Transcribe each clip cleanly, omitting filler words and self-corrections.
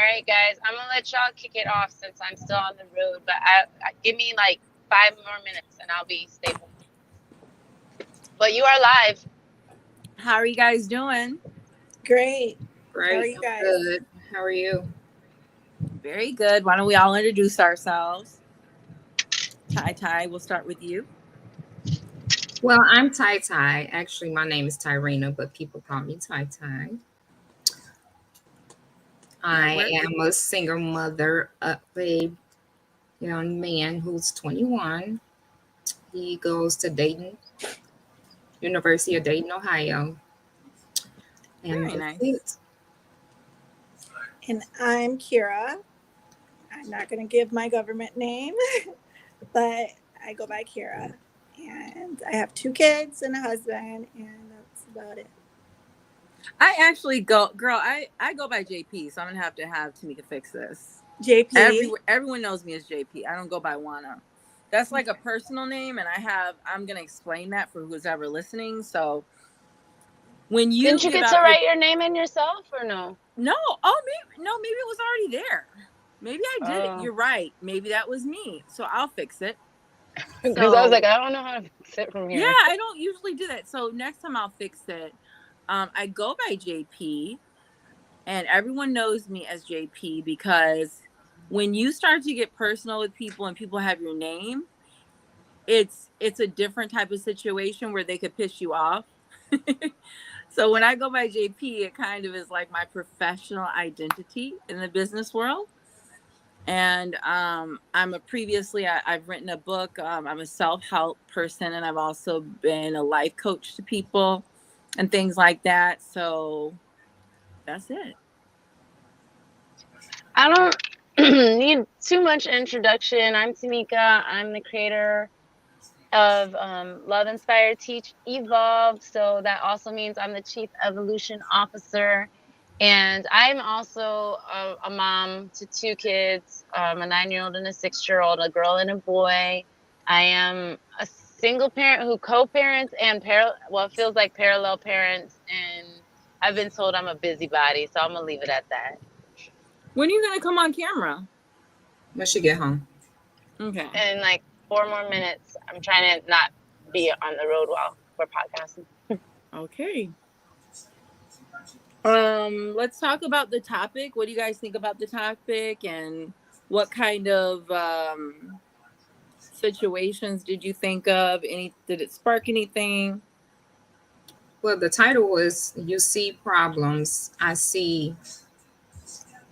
right, guys. I'm gonna let y'all kick it off since I'm still on the road. But give me like 5 more minutes and I'll be stable. But you are live. How are you guys doing? Great. Great. How are you guys? Good. How are you? Very good. Why don't we all introduce ourselves? Ty, we'll start with you. Well, I'm Tai Tai. Actually, my name is Tyrena, but people call me Tai Tai. I am a single mother of a young man who's 21. He goes to Dayton, University of Dayton, Ohio. And Very nice. It. And I'm Kira. I'm not going to give my government name, but I go by Kira. And I have 2 kids and a husband, and that's about it. I actually go by JP, so I'm gonna have Tamika fix this. JP. Everyone knows me as JP. I don't go by Juana. That's like a personal name, and I'm gonna explain that for who's ever listening. So when you didn't you get to write your name in yourself or no? No. Maybe it was already there. Maybe I did it. You're right. Maybe that was me. So I'll fix it. Because I was like, I don't know how to fix it from here. Yeah, I don't usually do that. So next time I'll fix it. I go by JP, and everyone knows me as JP because when you start to get personal with people and people have your name, it's a different type of situation where they could piss you off. So when I go by JP, it kind of is like my professional identity in the business world. And I've written a book. I'm a self-help person, and I've also been a life coach to people and things like that. So that's it. I don't need too much introduction. I'm Tamika. I'm the creator of Love Inspired Teach Evolve. So that also means I'm the Chief Evolution Officer. And I'm also a mom to 2 kids, a 9-year-old and a 6-year-old, a girl and a boy. I am a single parent who co-parents and it feels like parallel parents. And I've been told I'm a busybody, so I'm going to leave it at that. When are you going to come on camera? When she get home. Okay. In like 4 more minutes. I'm trying to not be on the road while we're podcasting. Okay. Let's talk about the topic. What do you guys think about the topic, and what kind of situations did you think of? Did it spark anything? Well, the title was "You See Problems, I See."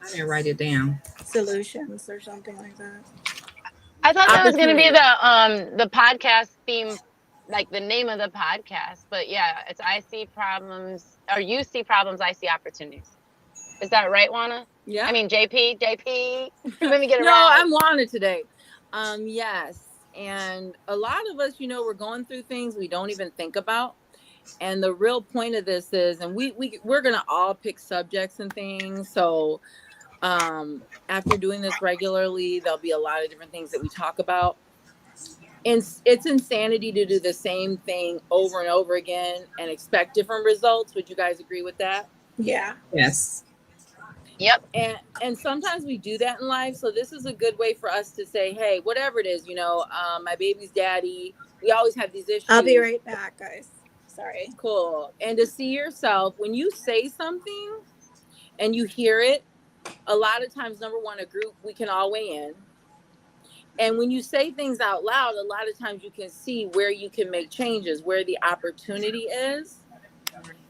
I didn't write it down. Solutions or something like that. I thought that was going to be the podcast theme, like the name of the podcast. But yeah, it's I see problems, or you see problems, I see opportunities. Is that right, Juana? Yeah. I mean, JP. Let me get it right. No, I'm Juana today. Yes. And a lot of us, we're going through things we don't even think about. And the real point of this is, and we're going to all pick subjects and things. So after doing this regularly, there'll be a lot of different things that we talk about. And it's insanity to do the same thing over and over again and expect different results. Would you guys agree with that? Yeah. Yes. Yep. And sometimes we do that in life. So this is a good way for us to say, hey, whatever it is, my baby's daddy, we always have these issues. I'll be right back, guys. Sorry. Cool. And to see yourself, when you say something and you hear it, a lot of times, number one, a group, we can all weigh in. And when you say things out loud, a lot of times you can see where you can make changes, where the opportunity is.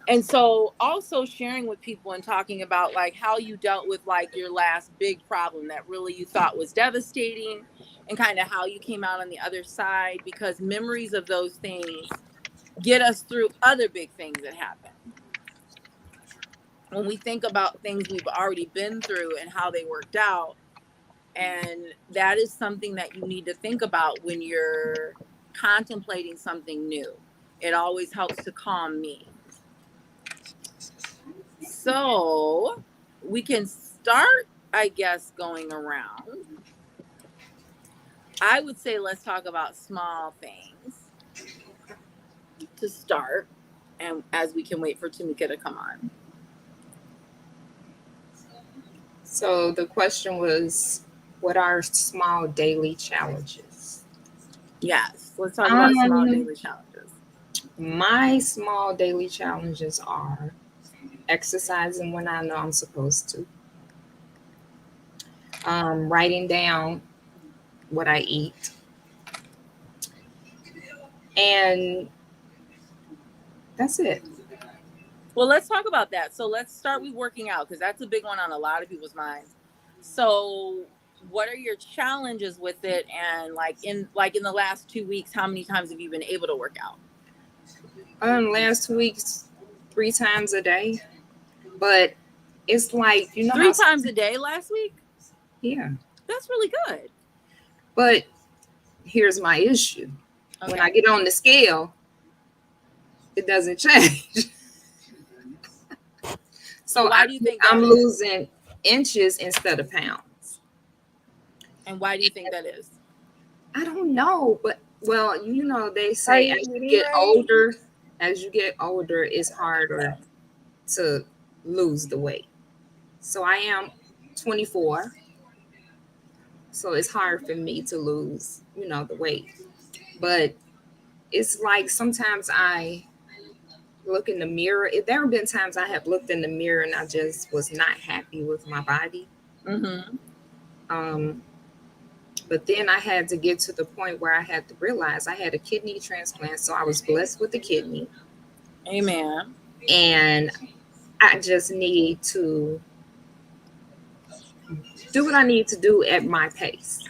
And so also sharing with people and talking about like how you dealt with like your last big problem that really you thought was devastating, and kind of how you came out on the other side, because memories of those things get us through other big things that happen. When we think about things we've already been through and how they worked out, and that is something that you need to think about when you're contemplating something new. It always helps to calm me. So we can start, I guess, going around. I would say let's talk about small things to start, and as we can wait for Tamika to come on. So the question was, what are small daily challenges? Yes. Let's talk about small Um, daily challenges. my small daily challenges are exercising when I know I'm supposed to, writing down what I eat, and that's it. Well, let's talk about that. So let's start with working out because that's a big one on a lot of people's minds. So what are your challenges with it? And like in the last 2 weeks, how many times have you been able to work out? Last week's 3 times a day, but it's like you know how 3 times a day last week? yeah. That's really good. But here's my issue: Okay. when I get on the scale, it doesn't change. So why do you think I'm that is? losing inches instead of pounds. And why do you think that is? I don't know, but well, they Are say you as you eating get right? older, it's harder to lose the weight. So I am 24, so it's hard for me to lose, the weight. But it's like sometimes I look in the mirror. There have been times I have looked in the mirror and I just was not happy with my body. Mm-hmm. Um, but then I had to get to the point where I had to realize I had a kidney transplant, so I was blessed with a kidney, Amen. and I just need to do what I need to do at my pace.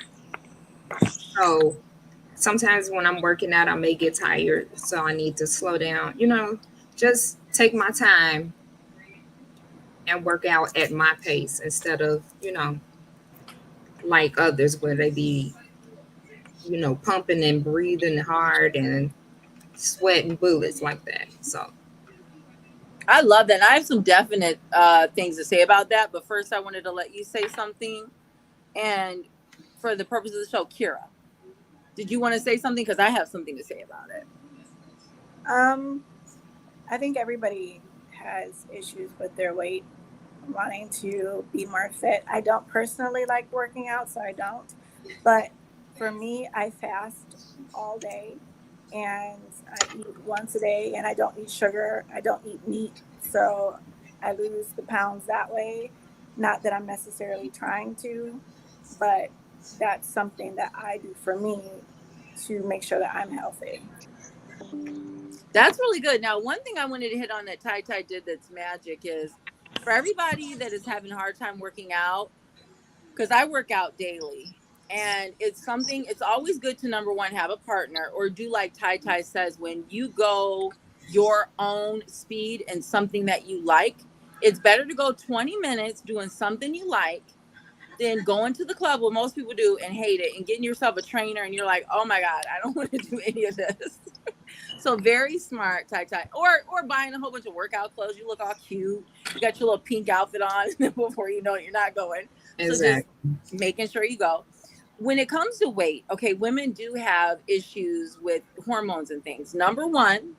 So sometimes when I'm working out, I may get tired, so I need to slow down. Just take my time and work out at my pace instead of like others where they be pumping and breathing hard and sweating bullets like that. So I love that. And I have some definite things to say about that. But first, I wanted to let you say something. And for the purpose of the show, Kira, did you want to say something? Because I have something to say about it. I think everybody has issues with their weight, wanting to be more fit. I don't personally like working out, so I don't. But for me, I fast all day and I eat once a day and I don't eat sugar. I don't eat meat. So I lose the pounds that way. Not that I'm necessarily trying to, but that's something that I do for me to make sure that I'm healthy. That's really good. Now, one thing I wanted to hit on that Tai Tai did that's magic is for everybody that is having a hard time working out, because I work out daily. And it's always good to number one, have a partner or do like Tai Tai says, when you go your own speed and something that you like, it's better to go 20 minutes doing something you like than going to the club, what most people do and hate it, and getting yourself a trainer and you're like, oh my God, I don't want to do any of this. So very smart, Tai Tai. Or buying a whole bunch of workout clothes. You look all cute. You got your little pink outfit on, and then before you know it, you're not going. So just exactly. making sure you go. When it comes to weight, okay, women do have issues with hormones and things. Number one,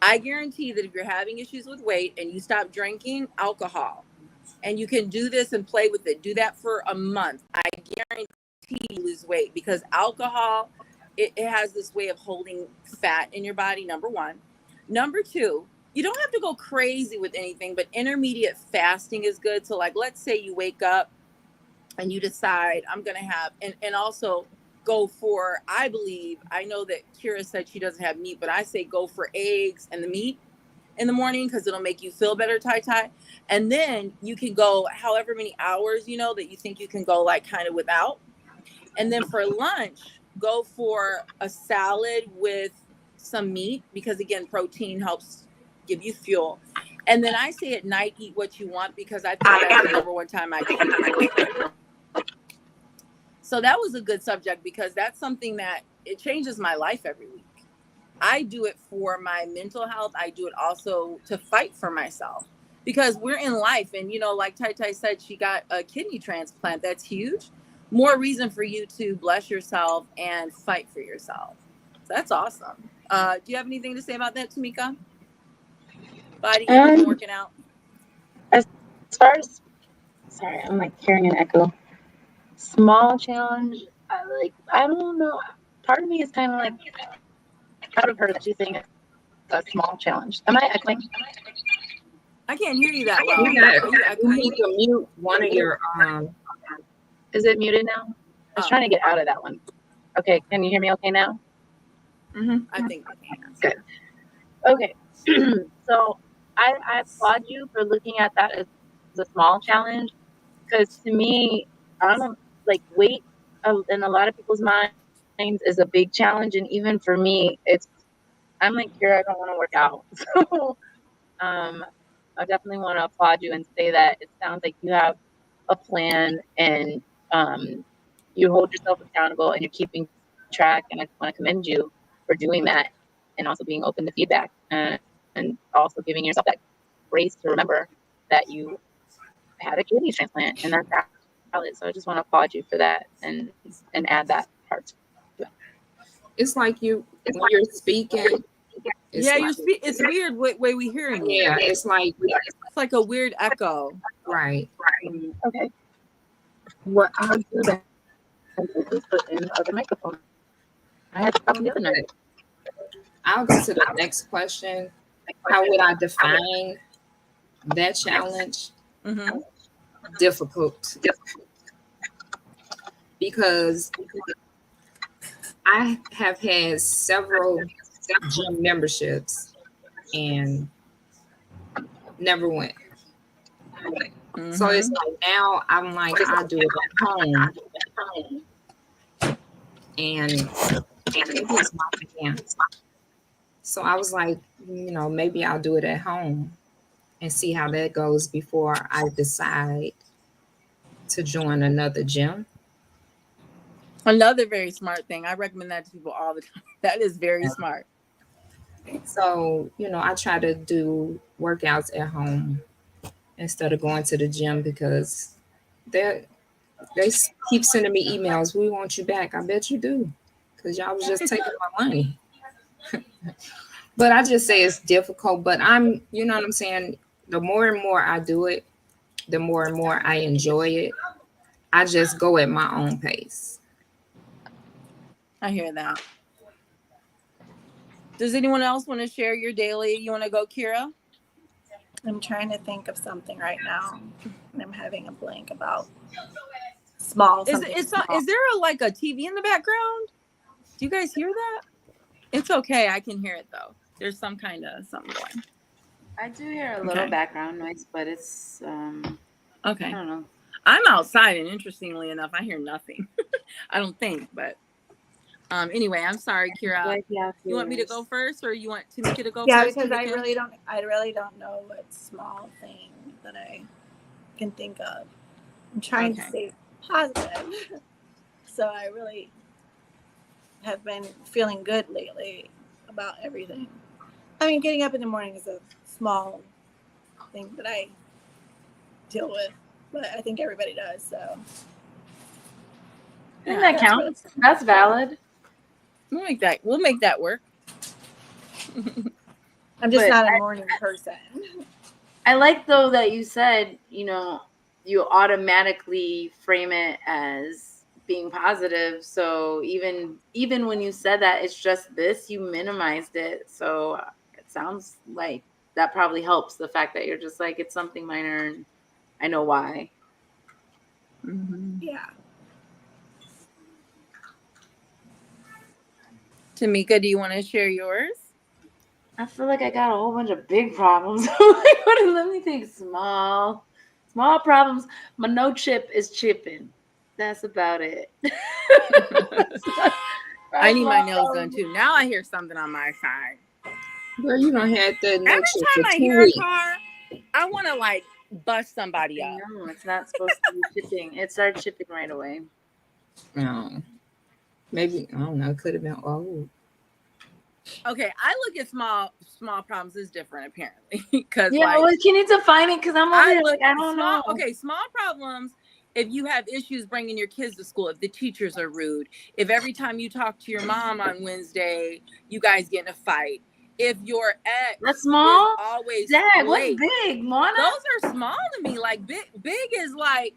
I guarantee that if you're having issues with weight and you stop drinking alcohol, and you can do this and play with it, do that for a month, I guarantee you lose weight, because alcohol, it has this way of holding fat in your body, number one. Number two, you don't have to go crazy with anything, but intermediate fasting is good. So like, let's say you wake up and you decide I'm going to have, and also go for, I know that Kira said she doesn't have meat, but I say go for eggs and the meat in the morning because it'll make you feel better, Tai Tai. And then you can go however many hours, that you think you can go like kind of without. And then for lunch, go for a salad with some meat because, again, protein helps give you fuel. And then I say at night, eat what you want, because I think that's the number one time I cheat. So that was a good subject because that's something that it changes my life every week. I do it for my mental health. I do it also to fight for myself because we're in life. And, like Tai Tai said, she got a kidney transplant. That's huge. More reason for you to bless yourself and fight for yourself. So that's awesome. Do you have anything to say about that, Tamika? Body image and working out? As far as Sorry, I'm like hearing an echo. Small challenge. I don't know. Part of me is kind of like proud of her that she's saying it's a small challenge. Am I echoing? I can't hear you that well. You got Are you you echoing? need to mute one of your Is it muted now? I was trying to get out of that one. Okay, can you hear me okay now? I think I can. Good. Okay. So I applaud you for looking at that as a small challenge, because to me, I don't know, like weight in a lot of people's minds is a big challenge, and even for me, I'm like, here, I don't want to work out. So I definitely want to applaud you and say that it sounds like you have a plan, and you hold yourself accountable, and you're keeping track, and I want to commend you for doing that, and also being open to feedback, and also giving yourself that grace to remember that you had a kidney transplant, and that's valid. So I just want to applaud you for that, and add that part to it. it's like you when you're speaking. It's Yeah, like, it's weird way we hearing you. yeah, it's like It's like a weird echo. right. Okay. What I'll do then is put in the other microphone. I had to stop the other night. I'll go to the next question. How would I define that challenge? Difficult. Because I have had several gym memberships and never went. So it's like now I'm like, I do it at home. And maybe it's my again. So I was like, maybe I'll do it at home and see how that goes before I decide to join another gym. Another very smart thing. I recommend that to people all the time. That is very smart. So, I try to do workouts at home instead of going to the gym because they keep sending me emails. We want you back. I bet you do, because y'all was just taking my money. But I just say it's difficult. But you know what I'm saying? The more and more I do it, the more and more I enjoy it. I just go at my own pace. I hear that. Does anyone else want to share your daily? You want to go, Kira? I'm trying to think of something right now, and I'm having a blank about small. Is there like a TV in the background? Do you guys hear that? It's okay. I can hear it though. There's some kind of something going. I do hear a little background noise, but it's okay. I don't know. I'm outside, and interestingly enough, I hear nothing. I don't think, but anyway, I'm sorry, Kira. You want me to go first, or you want Tamika to go first? Yeah, because I really don't know what small thing that I can think of. I'm trying to stay positive. So I really have been feeling good lately about everything. I mean, getting up in the morning is a small thing that I deal with, but I think everybody does. So I think that counts. That's valid. We'll make that work. I'm just not a morning person. I like though that you said, you automatically frame it as being positive. So even when you said that it's just this, you minimized it. So it sounds like that probably helps, the fact that you're just like, it's something minor and I know why. Yeah. Tamika, do you want to share yours? I feel like I got a whole bunch of big problems. Let me think. Small problems. My no chip is chipping. That's about it. I need my nails done too. Now I hear something on my side. Girl, you don't have to. Every time I hear a car, I want to like bust somebody up. No, it's not supposed to be chipping. It started chipping right away. No. Maybe, I don't know. It could have been old. Okay, I look at small problems as different apparently. Because you need to find it because I'm over here like I don't know. Okay, small problems. If you have issues bringing your kids to school, if the teachers are rude, if every time you talk to your mom on Wednesday, you guys get in a fight, if your ex That's small? is always Dad, what's late. big, Mona? Those are small to me. Like big is like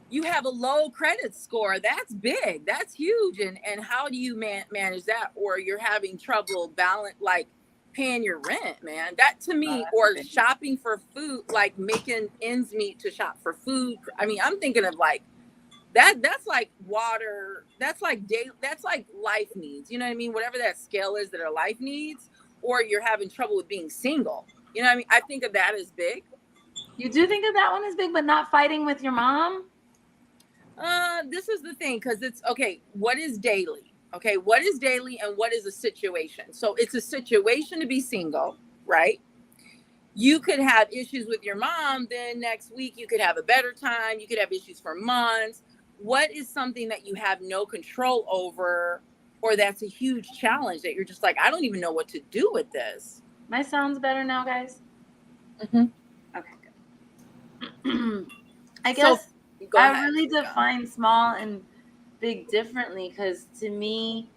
you have a low credit score. That's big. That's huge. And how do you manage that? Or you're having trouble like paying your rent, man. That to me, or big. shopping for food, like making ends meet to shop for food. I mean, I'm thinking of like that's like water. That's like that's like life needs. You know what I mean? Whatever that scale is that are life needs, or you're having trouble with being single. You know what I mean? I think of that as big. You do think of that one as big, but not fighting with your mom? This is the thing, because it's okay. What is daily? Okay, what is daily and what is a situation? So it's a situation to be single, right? You could have issues with your mom, then next week you could have a better time. You could have issues for months. What is something that you have no control over, or that's a huge challenge that you're just like, I don't even know what to do with this? My sound's better now, guys? Mm-hmm. Okay, good. I guess Go I ahead, really Tamika. define small and big differently, because to me,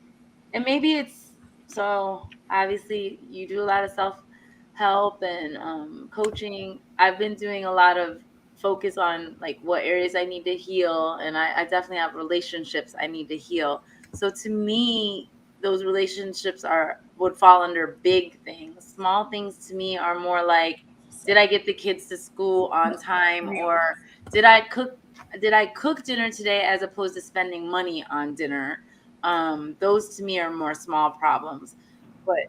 and maybe it's, so obviously you do a lot of self-help and coaching. I've been doing a lot of focus on like what areas I need to heal, and I definitely have relationships I need to heal. So to me, those relationships would fall under big things. Small things to me are more like, did I get the kids to school on time, or did I cook dinner today as opposed to spending money on dinner? Those to me are more small problems. But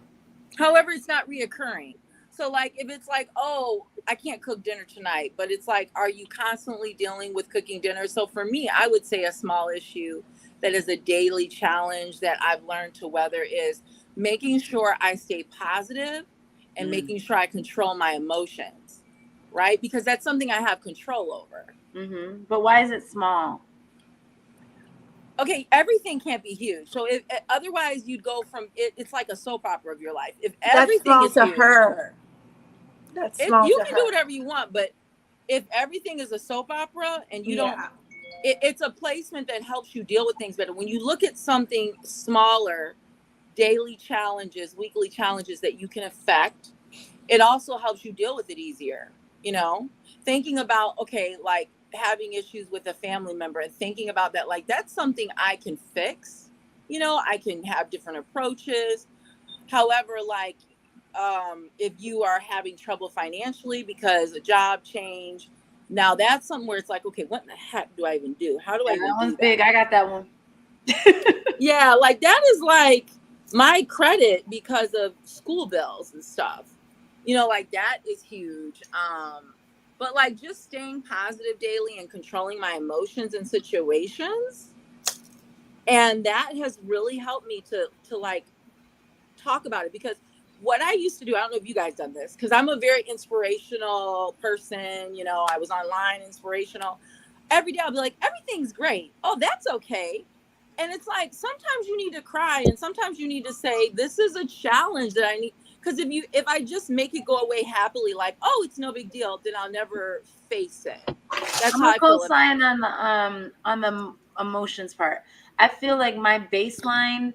however, it's not reoccurring. So like if it's like, oh, I can't cook dinner tonight, but it's like, are you constantly dealing with cooking dinner? So for me, I would say a small issue that is a daily challenge that I've learned to weather is making sure I stay positive and making sure I control my emotions, right? Because that's something I have control over. Mm-hmm. But why is it small? Okay, everything can't be huge. So if otherwise you'd go from it's like a soap opera of your life. If everything is to huge, her. That's small you to can her. do whatever you want, but if everything is a soap opera and you don't, it's a placement that helps you deal with things better. When you look at something smaller, daily challenges, weekly challenges that you can affect, it also helps you deal with it easier. You know, thinking about, okay, like having issues with a family member and thinking about that, like that's something I can fix. You know, I can have different approaches. However, like if you are having trouble financially because a job change, now that's something where it's like, okay, what in the heck do I even do? How do I even that do one's that? big. I got that one. Yeah, like that is like my credit because of school bills and stuff. You know, like that is huge. But like just staying positive daily and controlling my emotions and situations. And that has really helped me to like talk about it, because what I used to do, I don't know if you guys done this, because I'm a very inspirational person. You know, I was online inspirational. Every day I'll be like, everything's great. Oh, that's okay. And it's like, sometimes you need to cry and sometimes you need to say, this is a challenge that I need. Because if I just make it go away happily, like, oh, it's no big deal, then I'll never face it. That's I'm how a I feel co-sign on the emotions part. I feel like my baseline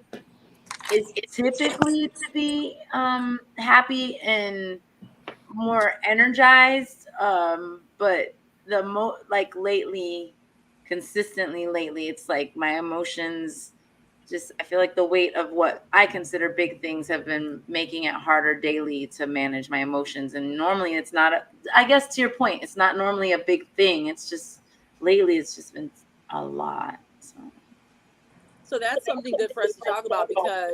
is typically to be happy and more energized. But consistently lately, it's like my emotions just, I feel like the weight of what I consider big things have been making it harder daily to manage my emotions. And normally it's not, I guess to your point, it's not normally a big thing. It's just lately it's just been a lot. So that's something good for us to talk about, because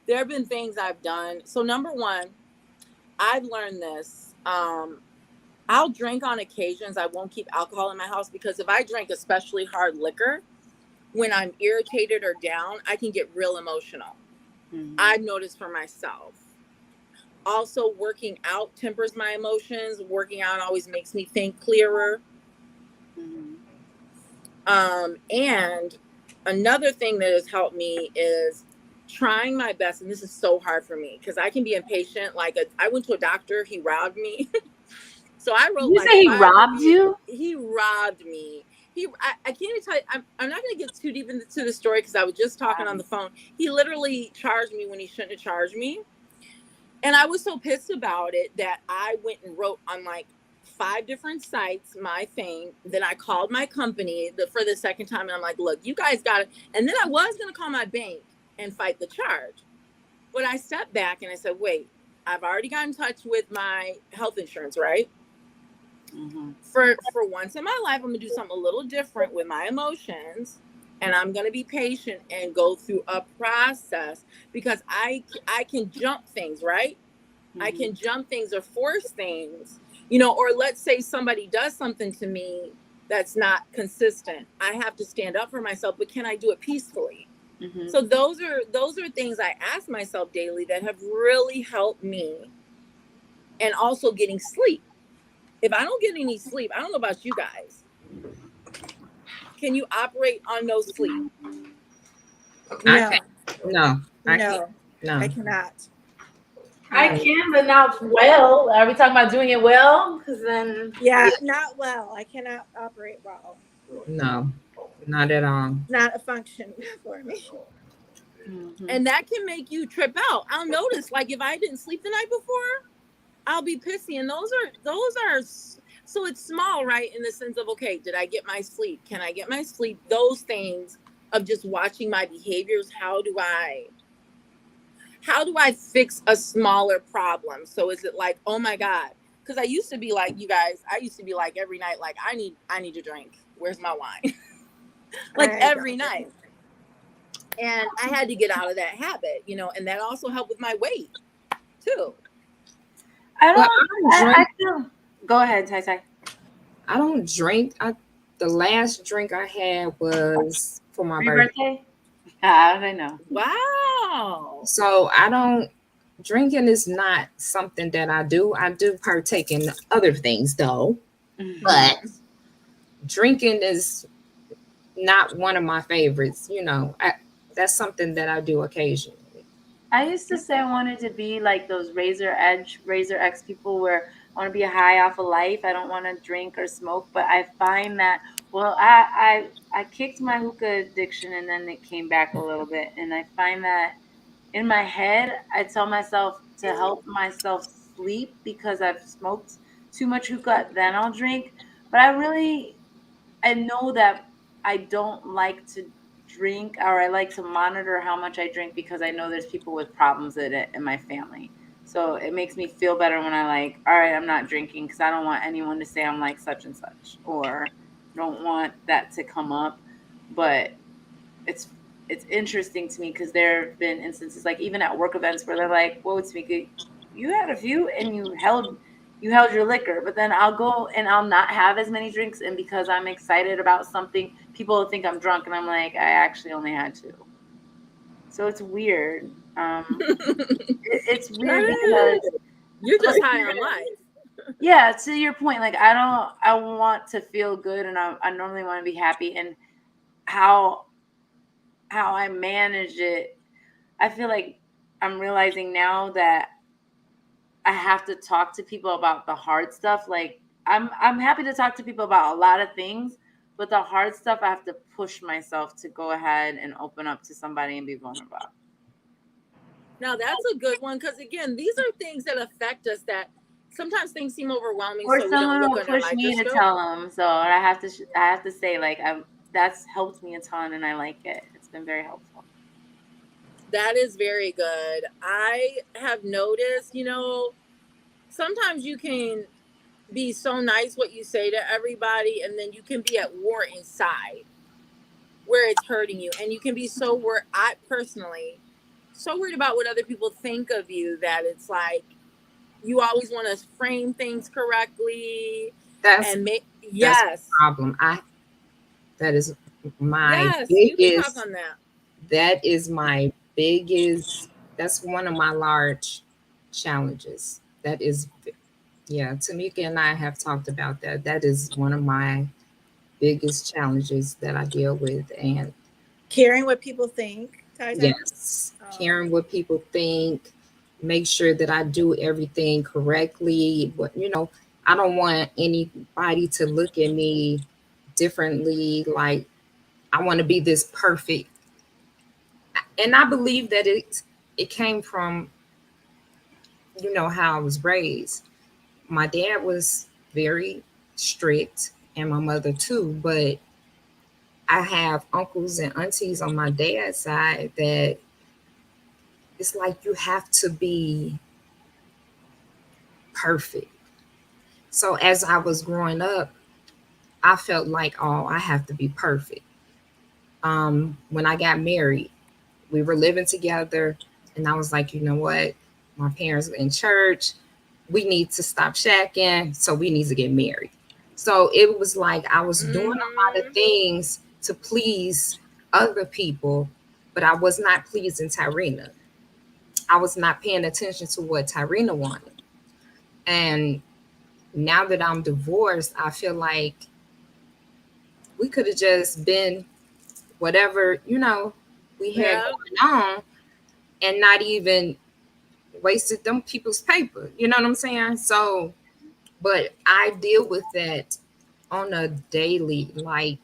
there have been things I've done. So number one, I've learned this. I'll drink on occasions. I won't keep alcohol in my house, because if I drink especially hard liquor, when I'm irritated or down, I can get real emotional. Mm-hmm. I've noticed for myself. Also, working out tempers my emotions. Working out always makes me think clearer. Mm-hmm. And another thing that has helped me is trying my best. And this is so hard for me because I can be impatient. I went to a doctor, he robbed me. So I wrote. You say he robbed you? He robbed me. I can't even tell you. I'm not going to get too deep into the story because I was just talking on the phone. He literally charged me when he shouldn't have charged me. And I was so pissed about it that I went and wrote on like 5 different sites my thing. Then I called my company for the second time. And I'm like, look, you guys got it. And then I was going to call my bank and fight the charge. But I stepped back and I said, wait, I've already got in touch with my health insurance, right? Mm-hmm. For once in my life, I'm gonna do something a little different with my emotions, and I'm gonna be patient and go through a process because I can jump things, right? Mm-hmm. I can jump things or force things, you know, or let's say somebody does something to me that's not consistent. I have to stand up for myself, but can I do it peacefully? Mm-hmm. So those are things I ask myself daily that have really helped me, and also getting sleep. If I don't get any sleep, I don't know about you guys. Can you operate on no sleep? I No, can't. No, I can't. no, No. I cannot. I can, but not well. Are we talking about doing it well? Because then, Yeah, not well. I cannot operate well. No, not at all. Not a function for me. mm-hmm. And that can make you trip out. I'll notice, like if I didn't sleep the night before, I'll be pissy. And those are so it's small, right? In the sense of, okay, did I get my sleep? Can I get my sleep? Those things of just watching my behaviors. How do I fix a smaller problem? So is it like, oh my God, because I used to be like, you guys, I used to be like every night, like I need to drink. Where's my wine? Like every night. And I had to get out of that habit, you know, and that also helped with my weight too. I Well, don't. I feel. Go ahead, Tai Tai. I don't drink. The last drink I had was for my For your birthday. birthday? How did I know? Wow. So I don't. Drinking is not something that I do. I do partake in other things though, Mm-hmm. but drinking is not one of my favorites. You know, that's something that I do occasionally. I used to say I wanted to be like those Razor X people where I want to be high off of life. I don't want to drink or smoke, but I find that, well, I kicked my hookah addiction and then it came back a little bit. And I find that in my head, I tell myself to help myself sleep because I've smoked too much hookah, then I'll drink. But I know that I don't like to drink, or I like to monitor how much I drink because I know there's people with problems with it in my family. So it makes me feel better when I like, all right, I'm not drinking because I don't want anyone to say I'm like such and such, or don't want that to come up. But it's interesting to me because there have been instances like even at work events where they're like, "Whoa, Tamika, you had a few and you held your liquor," but then I'll go and I'll not have as many drinks, and because I'm excited about something, people think I'm drunk, and I'm like, I actually only had 2. So it's weird. It's weird because you're just high on life. Yeah, to your point, like I want to feel good, and I normally want to be happy, and how I manage it, I feel like I'm realizing now that I have to talk to people about the hard stuff. Like I'm happy to talk to people about a lot of things, but the hard stuff I have to push myself to go ahead and open up to somebody and be vulnerable. Now that's a good one because again, these are things that affect us that sometimes things seem overwhelming. Or so someone we don't will look under push me to microscope. tell them. So I have to say like that's helped me a ton, and I like it. It's been very helpful. That is very good. I have noticed, you know, sometimes you can be so nice what you say to everybody, and then you can be at war inside where it's hurting you. And you can be so I personally so worried about what other people think of you that it's like you always want to frame things correctly. That's yes, the problem. That is my yes, biggest. you can talk on that. That is my biggest. That's one of my large challenges. That is, yeah. Tamika and I have talked about that. That is one of my biggest challenges that I deal with, and Caring what people think. yes, caring what people think. Make sure that I do everything correctly. But I don't want anybody to look at me differently. Like, I want to be this perfect. And I believe that it came from, how I was raised. My dad was very strict and my mother too, but I have uncles and aunties on my dad's side that it's like you have to be perfect. So as I was growing up, I felt like, oh, I have to be perfect. When I got married, we were living together, and I was like, you know what? My parents were in church. We need to stop shacking, so we need to get married. So it was like I was doing a lot of things to please other people, but I was not pleasing Tyrena. I was not paying attention to what Tyrena wanted. And now that I'm divorced, I feel like we could have just been whatever, we had Yeah. going on and not even wasted them people's paper. You know what I'm saying? So, but I deal with that on a daily. Like,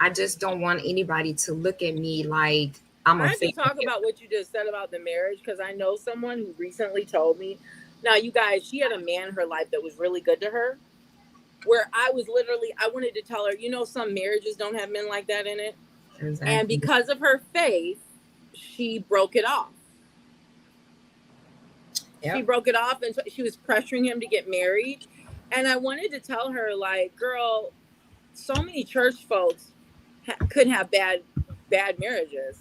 I just don't want anybody to look at me like I'm I a have to failure. talk about what you just said about the marriage because I know someone who recently told me. Now, you guys, she had a man in her life that was really good to her. Where I was literally, I wanted to tell her, some marriages don't have men like that in it. And Exactly. because of her faith, she broke it off. She Yep. broke it off and she was pressuring him to get married. And I wanted to tell her, like, girl, so many church folks could have bad marriages.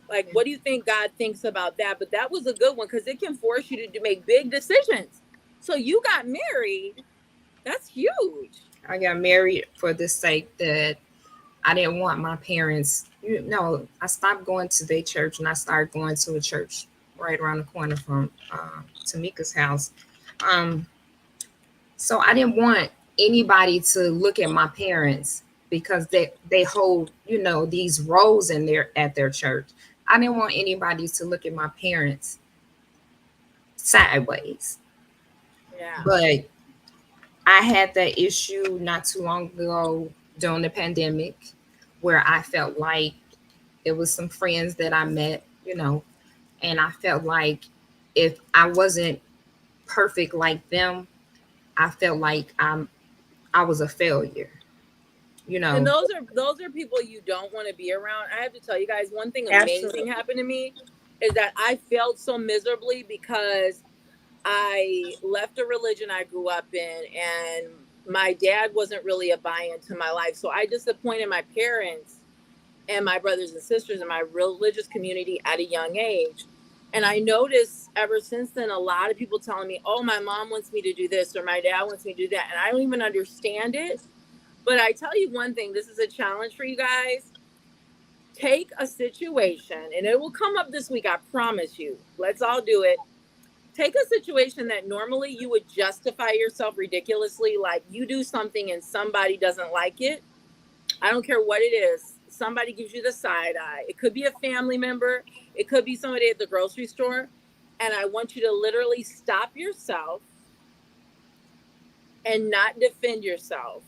Like, what do you think God thinks about that? But that was a good one because it can force you to make big decisions. So you got married. That's huge. I got married for the sake that I didn't want my parents. I stopped going to their church and I started going to a church right around the corner from Tamika's house. Um, so I didn't want anybody to look at my parents because they hold these roles in their at their church. I didn't want anybody to look at my parents sideways. Yeah. But I had that issue not too long ago during the pandemic where I felt like it was some friends that I met, and I felt like if I wasn't perfect like them, I felt like I was a failure, And those are people you don't want to be around. I have to tell you guys, one thing amazing Absolutely. happened to me is that I failed so miserably because I left a religion I grew up in and my dad wasn't really a buy-in to my life. So I disappointed my parents and my brothers and sisters in my religious community at a young age. And I noticed ever since then, a lot of people telling me, oh, my mom wants me to do this or my dad wants me to do that. And I don't even understand it. But I tell you one thing, this is a challenge for you guys. Take a situation, and it will come up this week, I promise you. Let's all do it. Take a situation that normally you would justify yourself ridiculously, like you do something and somebody doesn't like it. I don't care what it is. Somebody gives you the side eye. It could be a family member, it could be somebody at the grocery store. And I want you to literally stop yourself and not defend yourself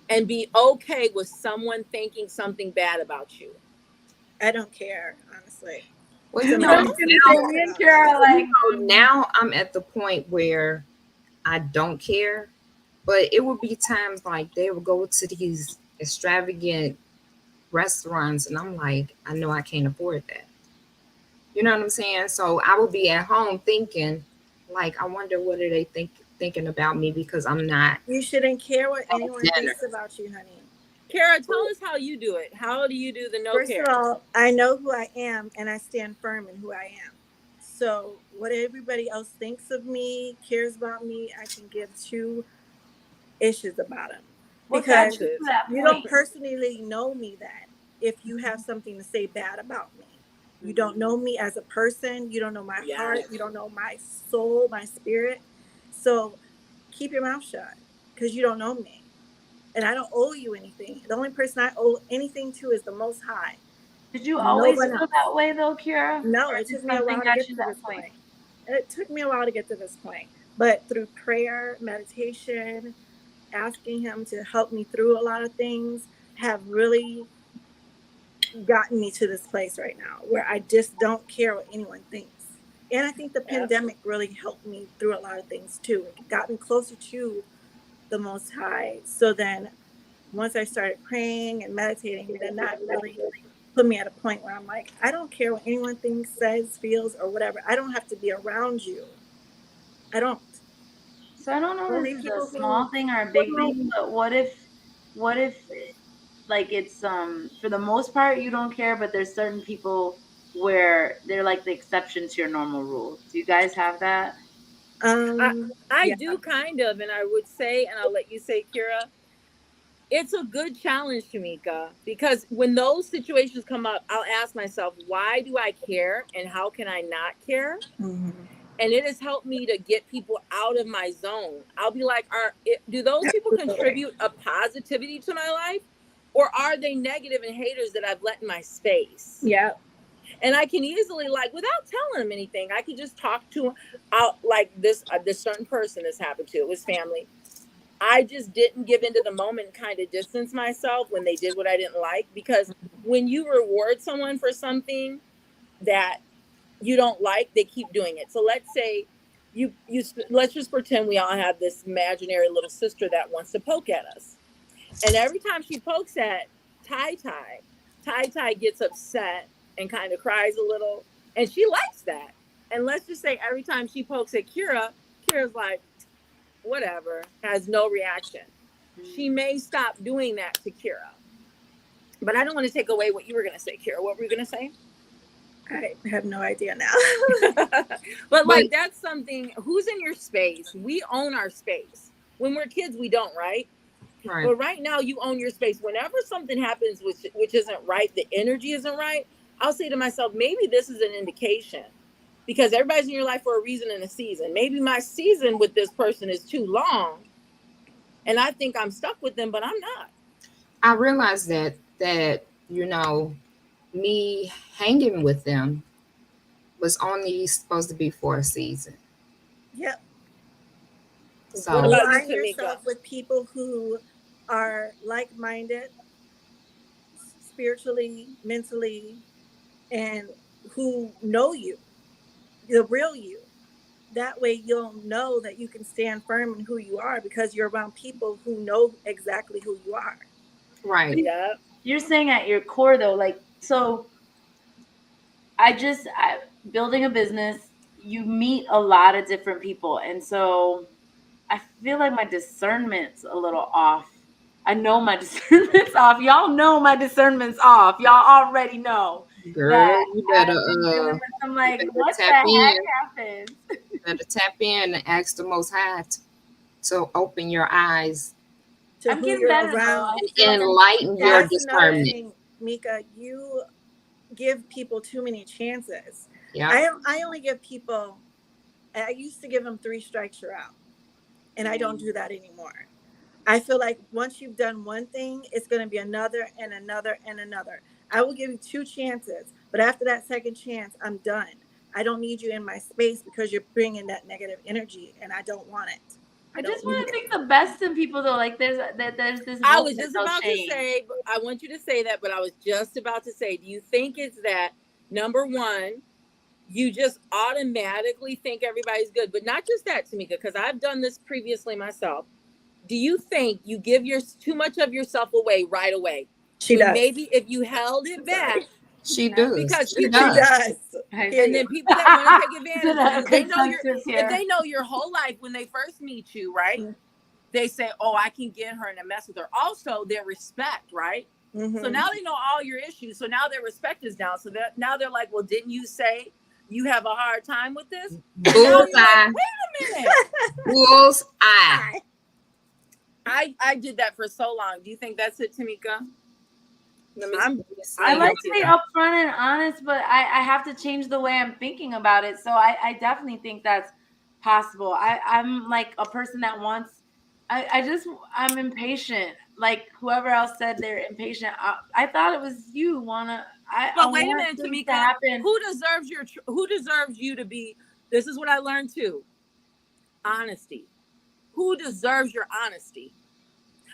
and be okay with someone thinking something bad about you. I don't care, honestly. Well, I was now, gonna say, me and Kara are like, now I'm at the point where I don't care, but it would be times like they would go to these extravagant restaurants, and I'm like, I know I can't afford that. You know what I'm saying? So I would be at home thinking, like, I wonder what are they thinking about me because I'm not You shouldn't care what at anyone dinner. thinks about you, honey. Kara, tell us how you do it. How do you do the no First care? of all, I know who I am and I stand firm in who I am. So what everybody else thinks of me, cares about me, I can give two issues about them. what got Because you to that you point? don't personally know me that if you have something to say bad about me. You don't know me as a person. You don't know my heart. You don't know my soul, my spirit. So keep your mouth shut because you don't know me. And I don't owe you anything. The only person I owe anything to is the Most High. Did you No always one feel else. that way though, Kira? No, Or it did took me a something while to got get you to that this point? point. It took me a while to get to this point. But through prayer, meditation, asking him to help me through a lot of things have really gotten me to this place right now where I just don't care what anyone thinks. And I think the pandemic really helped me through a lot of things too. It got me closer to the Most High. So then once I started praying and meditating, then that really put me at a point where I'm like, I don't care what anyone thinks, says, feels, or whatever. I don't have to be around you. I don't. So I don't know Only if this is people a small who, thing or a big thing, but what if like it's for the most part you don't care, but there's certain people where they're like the exception to your normal rule. Do you guys have that? I yeah. do kind of, and I would say, and I'll let you say, Kira, it's a good challenge, Tamika, because when those situations come up, I'll ask myself, why do I care and how can I not care? Mm-hmm. And it has helped me to get people out of my zone. I'll be like, do those people Absolutely. contribute a positivity to my life? Or are they negative and haters that I've let in my space? Yeah. And I can easily, like, without telling them anything, I could just talk to out like this certain person this happened to. It was family. I just didn't give into the moment and kind of distance myself when they did what I didn't like, because when you reward someone for something that you don't like, they keep doing it. So let's say let's just pretend we all have this imaginary little sister that wants to poke at us. And every time she pokes at Tai Tai, Tai Tai gets upset and kind of cries a little, and she likes that. And let's just say every time she pokes at Kira, Kira's like, whatever, has no reaction. She may stop doing that to Kira. But I don't want to take away what you were going to say, Kira. What were you going to say? I have no idea now. But like, that's something, who's in your space? We own our space. When we're kids, we don't, right? Right. But right now, you own your space. Whenever something happens which isn't right, the energy isn't right, I'll say to myself, maybe this is an indication, because everybody's in your life for a reason and a season. Maybe my season with this person is too long, and I think I'm stuck with them, but I'm not. I realized that me hanging with them was only supposed to be for a season. Yep. So What about you, Align Tamika? yourself with people who are like-minded, spiritually, mentally, and who know you, the real you. That way you'll know that you can stand firm in who you are because you're around people who know exactly who you are. right. Yeah. You're saying at your core though, like, so building a business, you meet a lot of different people, and so I feel like my discernment's a little off. I know my discernment's off. Y'all know my discernment's off. Y'all already know Girl, that you better I've been dealing with some like, better what the tap in. heck happened? Better tap in and ask the Most High to open your eyes To I'm who getting you're better though. around. I feel like enlighten your That's another discernment. thing, Mika. You give people too many chances. Yeah. I only give people. I used to give them 3 strikes, you're out, and I don't do that anymore. I feel like once you've done one thing, it's going to be another and another and another. I will give you 2 chances, but after that second chance, I'm done. I don't need you in my space because you're bringing that negative energy, and I don't want it. I don't just want need to it. think the best in people though. Like there's this. I hope was that just they'll about to change. say, I want you to say that, but I was just about to say, do you think it's that, number one, you just automatically think everybody's good? But not just that, Tamika, because I've done this previously myself. Do you think you give too much of yourself away right away? She When does. maybe if you held it back, She does. because She people, She does. does. and then people that want to take advantage of you, they Big know if here. they know your whole life when they first meet you, right? They say, oh, I can get her in a mess with her. Also, their respect, right? Mm-hmm. So now they know all your issues. So now their respect is down. So that now they're like, well, didn't you say you have a hard time with this? Now you're like, wait a minute. Bullseye. I did that for so long. Do you think that's it, Tamika? I like to be upfront and honest, but I have to change the way I'm thinking about it. So I definitely think that's possible. I'm like a person that wants, I'm impatient. Like whoever else said they're impatient. I thought it was you, But wait a minute, Tamika. Who deserves you to be? This is what I learned too. Honesty. Who deserves your honesty?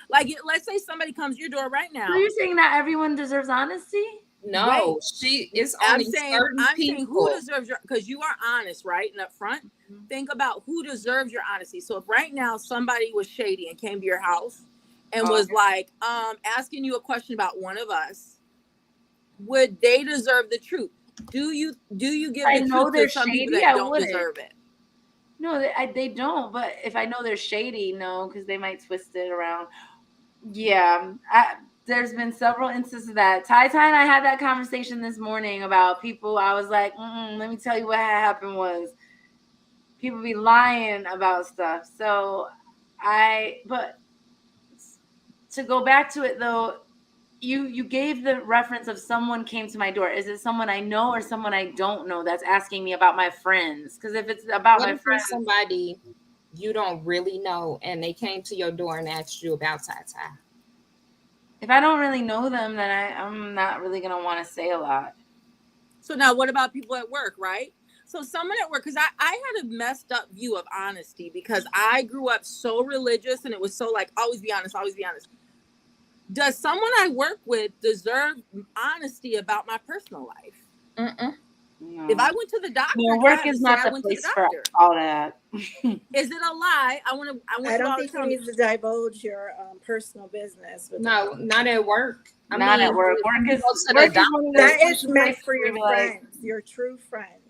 Like, let's say somebody comes to your door right now. So you're saying that everyone deserves honesty? No, it's only certain I'm people. saying who deserves your, because you are honest, right? And up front, think about who deserves your honesty. So if right now somebody was shady and came to your house and was like asking you a question about one of us, would they deserve the truth? Do you give the truth to some people that don't deserve it? No, they don't. But if I know they're shady, no, because they might twist it around. Yeah, there's been several instances of that. Ty and I had that conversation this morning about people. I was like, let me tell you what happened was people be lying about stuff. So but to go back to it though, you gave the reference of someone came to my door. Is it someone I know or someone I don't know that's asking me about my friends? Because if it's about my friends, somebody you don't really know and they came to your door and asked you about Ty. If I don't really know them, then I'm not really gonna want to say a lot. So now what about people at work, right? So someone at work, because I had a messed up view of honesty because I grew up so religious and it was so like, always be honest, always be honest. Does someone I work with deserve honesty about my personal life? No. If I went to the doctor, work is not the place for all that. Is it a lie? I don't think you need to divulge your personal business. No, not at work. Not at work. Work is that is meant for your friends, your true friends.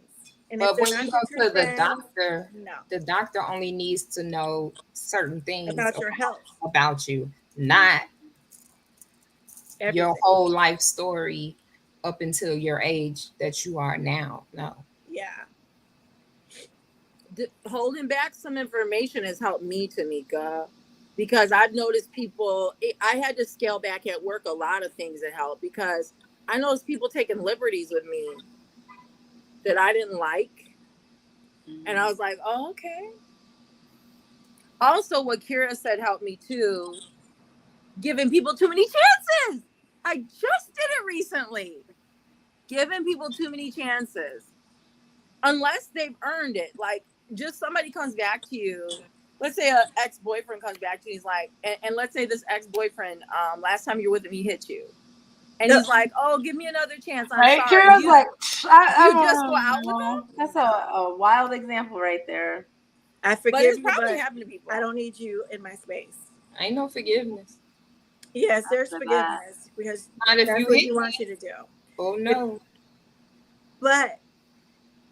And but when you go to the doctor, the doctor only needs to know certain things about your health, about you, not your whole life story up until your age that you are now. No. Yeah. Holding back some information has helped me, Tamika, because I've noticed people, I had to scale back at work a lot of things that helped because I noticed people taking liberties with me that I didn't like. And I was like, oh, okay. Also, what Kira said helped me too, giving people too many chances. I just did it recently. Giving people too many chances. Unless they've earned it. Like, just somebody comes back to you. Let's say an ex-boyfriend comes back to you. He's like, and let's say this ex-boyfriend, last time you were with him, he hit you. And he's like, oh, give me another chance. I'm sorry. Kira's like, you just go out with him? That's a wild example right there. I forgive you, probably happened to people. I don't need you in my space. Ain't no forgiveness. Yes, there's forgiveness because not if that's what he wants you to do. Oh no. But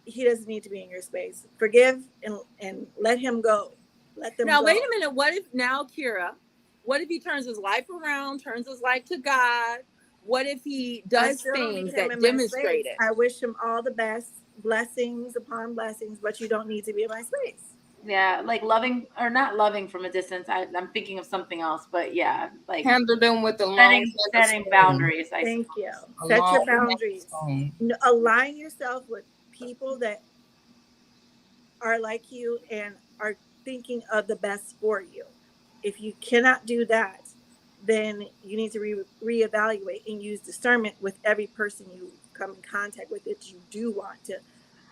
he doesn't need to be in your space. Forgive and let him go. Let them now, go. Wait a minute. What if now, Kira, what if he turns his life around, turns his life to God? What if he does things that demonstrate it? I wish him all the best, blessings upon blessings, but you don't need to be in my space. Yeah, like loving or not loving from a distance. I'm thinking of something else, but yeah, like handle them with the setting boundaries. Thank you. Set your boundaries. Align yourself with people that are like you and are thinking of the best for you. If you cannot do that, then you need to reevaluate and use discernment with every person you come in contact with that you do want to.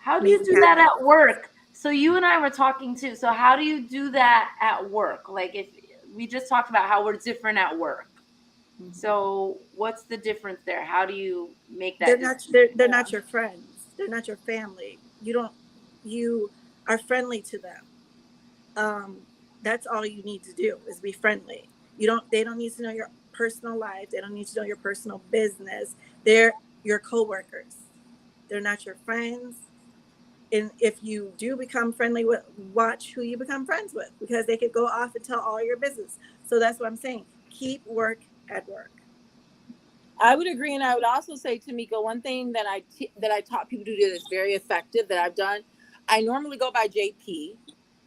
How do you do that at work? So you and I were talking too. So how do you do that at work? Like if we just talked about how we're different at work. Mm-hmm. So what's the difference there? How do you make that? They're not your friends. They're not your family. You are friendly to them. That's all you need to do is be friendly. They don't need to know your personal life. They don't need to know your personal business. They're your coworkers. They're not your friends. And if you do become friendly with, watch who you become friends with, because they could go off and tell all your business. So that's what I'm saying. Keep work at work. I would agree. And I would also say, Tamika, one thing that I taught people to do that's very effective that I've done, I normally go by JP.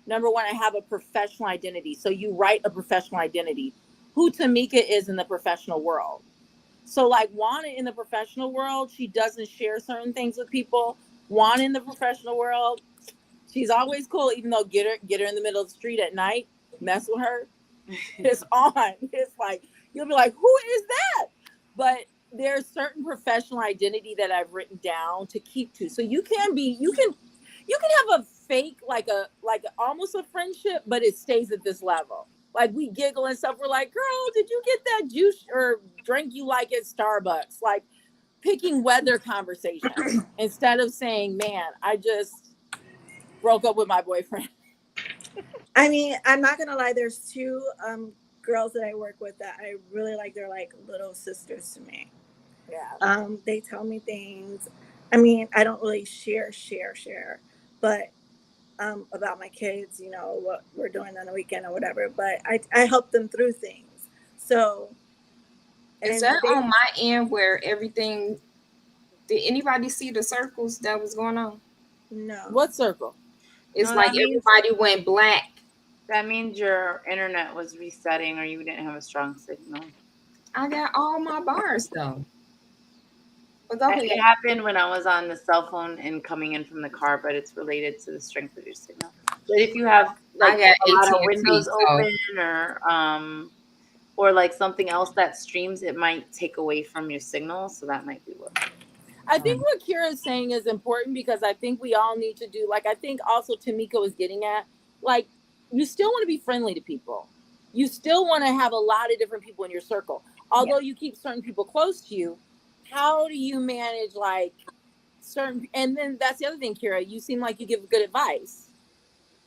Number one, I have a professional identity. So you write a professional identity, who Tamika is in the professional world. So like Juana in the professional world, she doesn't share certain things with people. Juana in the professional world, she's always cool, even though get her in the middle of the street at night, mess with her. It's on. It's like, you'll be like, who is that? But there's certain professional identity that I've written down to keep to. So you can have a fake, like almost a friendship, but it stays at this level. Like we giggle and stuff. We're like, girl, did you get that juice or drink you like at Starbucks? Like picking weather conversations instead of saying, man, I just broke up with my boyfriend. I mean, I'm not gonna lie. There's two girls that I work with that I really like. They're like little sisters to me. Yeah. They tell me things. I mean, I don't really share, but about my kids, you know, what we're doing on the weekend or whatever. But I help them through things. So, Is and that they on my end where everything? Did anybody see the circles that was going on? no, What circle? It's No, like that means everybody went black. your internet was resetting or you didn't have a strong signal. I got all my bars though. But go ahead. It happened when I was on the cell phone and coming in from the car, but it's related to the strength of your signal. But if you have I like got a lot of AT&T, windows so open or like something else that streams, it might take away from your signal. So that might be what. I think what Kira is saying is important because I think we all need to do, like, I think also Tamika was getting at, like, you still want to be friendly to people. You still want to have a lot of different people in your circle. Although you keep certain people close to you, how do you manage, like, certain, and then that's the other thing, Kira, you seem like you give good advice.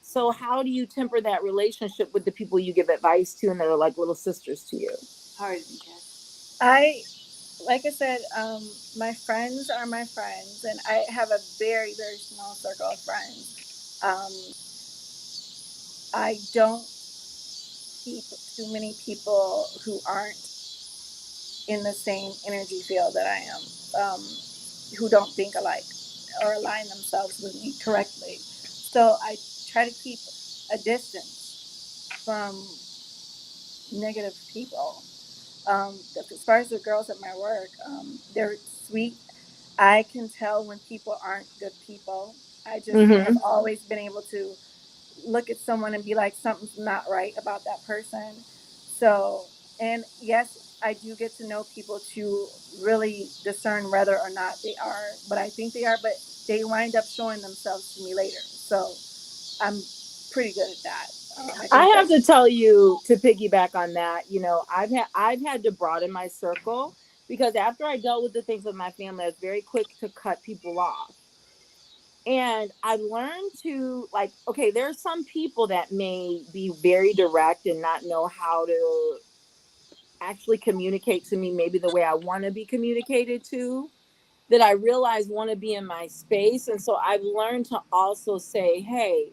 So how do you temper that relationship with the people you give advice to and that are like little sisters to you? Hard. I like I said, my friends are my friends, and I have a very very small circle of friends. I don't keep too many people who aren't in the same energy field that I am, who don't think alike or align themselves with me correctly. So I try to keep a distance from negative people. As far as the girls at my work, they're sweet. I can tell when people aren't good people. I just have always been able to look at someone and be like, something's not right about that person. So, and yes, I do get to know people to really discern whether or not they are, but I think they are, but they wind up showing themselves to me later. So I'm pretty good at that. I have to tell you to piggyback on that. You know, I've had to broaden my circle because after I dealt with the things with my family, I was very quick to cut people off. And I learned to, like, okay, there are some people that may be very direct and not know how to actually communicate to me maybe the way I want to be communicated to, that I realize want to be in my space. And so I've learned to also say, hey,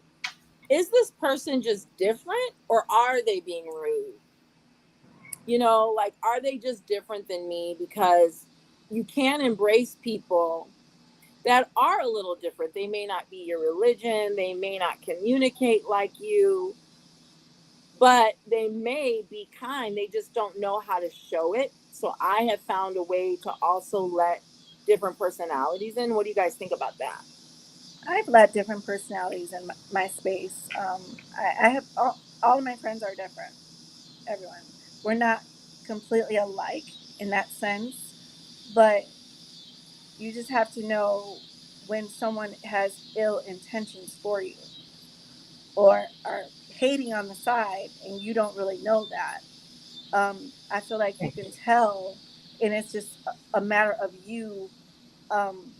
is this person just different or are they being rude? You know, like, are they just different than me? Because you can embrace people that are a little different. They may not be your religion, they may not communicate like you, but they may be kind. They just don't know how to show it. So I have found a way to also let different personalities in. What do you guys think about that? I've let different personalities in my space. I have all of my friends are different. Everyone, we're not completely alike in that sense, but you just have to know when someone has ill intentions for you or are hating on the side and you don't really know that. I feel like you can tell, and it's just a matter of you um,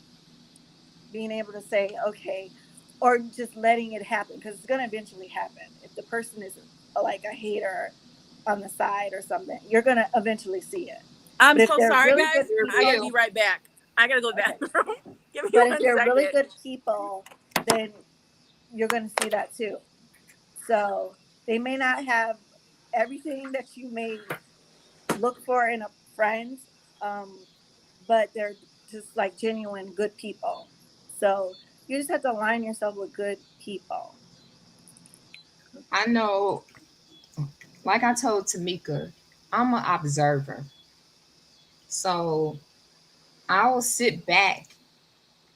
being able to say, okay, or just letting it happen because it's going to eventually happen. If the person is like a hater on the side or something, you're going to eventually see it. I'm But if so they're sorry, really guys. good I gotta be people, right back. I gotta go to the okay. bathroom. Give me But if 1 they're really second. good people, then you're going to see that too. So they may not have everything that you may look for in a friend, um, but they're just like genuine good people. So you just have to align yourself with good people. I know, like I told Tamika, I'm an observer. So I'll sit back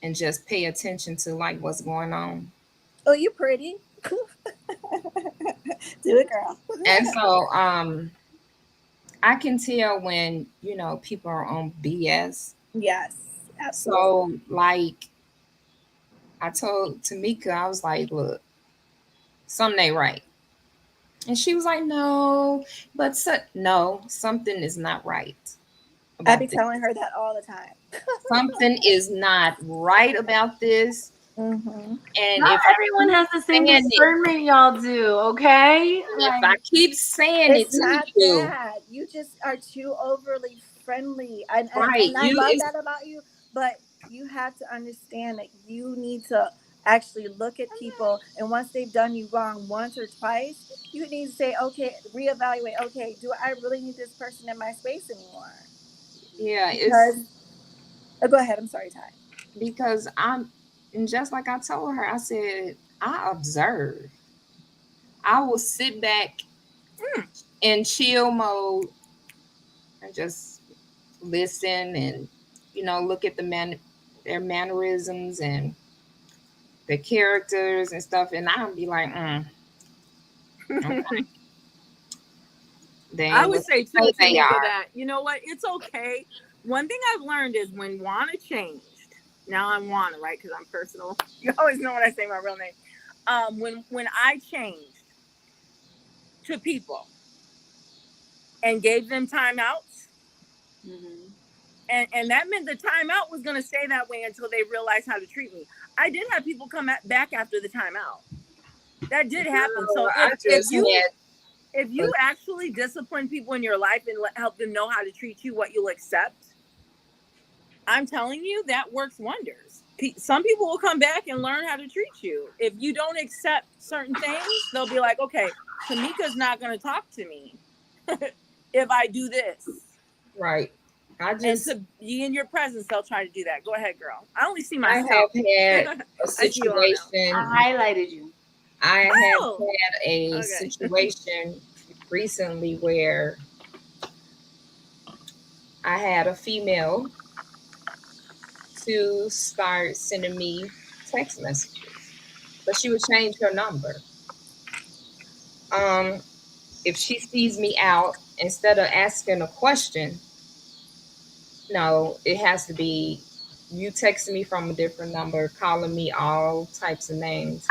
and just pay attention to like what's going on. Oh, you pretty. Do it, girl. And so I can tell when, people are on BS. Yes, absolutely. So like I told Tamika, I was like, look, something ain't right. And she was like, no, but no, something is not right I be about this. telling her that all the time. Something is not right about this. Mm-hmm. And Not if I everyone keep has the same saying it, discernment y'all do, okay? if I keep saying it It's to not you, that. You just are too overly friendly. And, and, right? and I You love it's that about you, but you have to understand that you need to actually look at people. And once they've done you wrong once or twice, you need to say, okay, reevaluate. Okay, do I really need this person in my space anymore? yeah, it's Because, oh, go ahead. I'm sorry, Ty. because and just like I told her, I said, I observe. I will sit back in chill mode and just listen and look at their mannerisms and the characters and stuff, and I'll be like, okay, they I ain't would what say they too, say they Tamika, are. that you know what? It's okay. One thing I've learned is when Juana changed. Now I'm Juana, right? Because I'm personal. You always know when I say my real name. When I changed to people and gave them timeouts, and that meant the timeout was going to stay that way until they realized how to treat me. I did have people come back after the timeout. That did happen. So I just if had you actually discipline people in your life and help them know how to treat you, what you'll accept, I'm telling you, that works wonders. Some people will come back and learn how to treat you. If you don't accept certain things, they'll be like, okay, Tamika's not going to talk to me if I do this. right. And to be in your presence, they'll try to do that. Go ahead, girl. I only see I myself. have had a I see you all now. situation. I highlighted you. I have Oh, had a okay. situation recently where I had a female to start sending me text messages, but she would change her number. Um, if she sees me out, instead of asking a question, no, it has to be you texting me from a different number, calling me all types of names.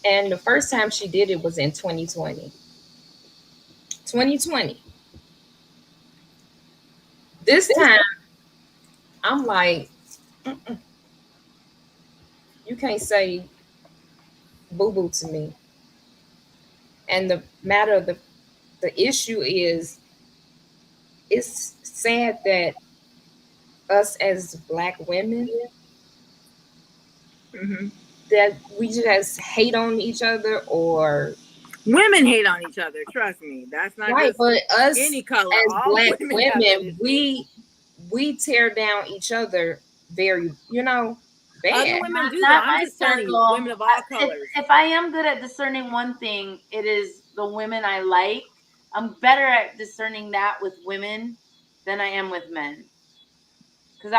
And the first time she did it was in 2020. 2020. This time, I'm like, you can't say boo boo to me. And the issue is, it's sad that us as black women, Mm-hmm. that we just hate on each other, or Women hate on each other. Trust me. That's not right, just but us any color. as All black women have that women, issue. we tear down each other very, Other bad. women do though. Not I'm my just telling you, circle. women of all colors. If I am good at discerning one thing, it is the women I like. I'm better at discerning that with women than I am with men. Because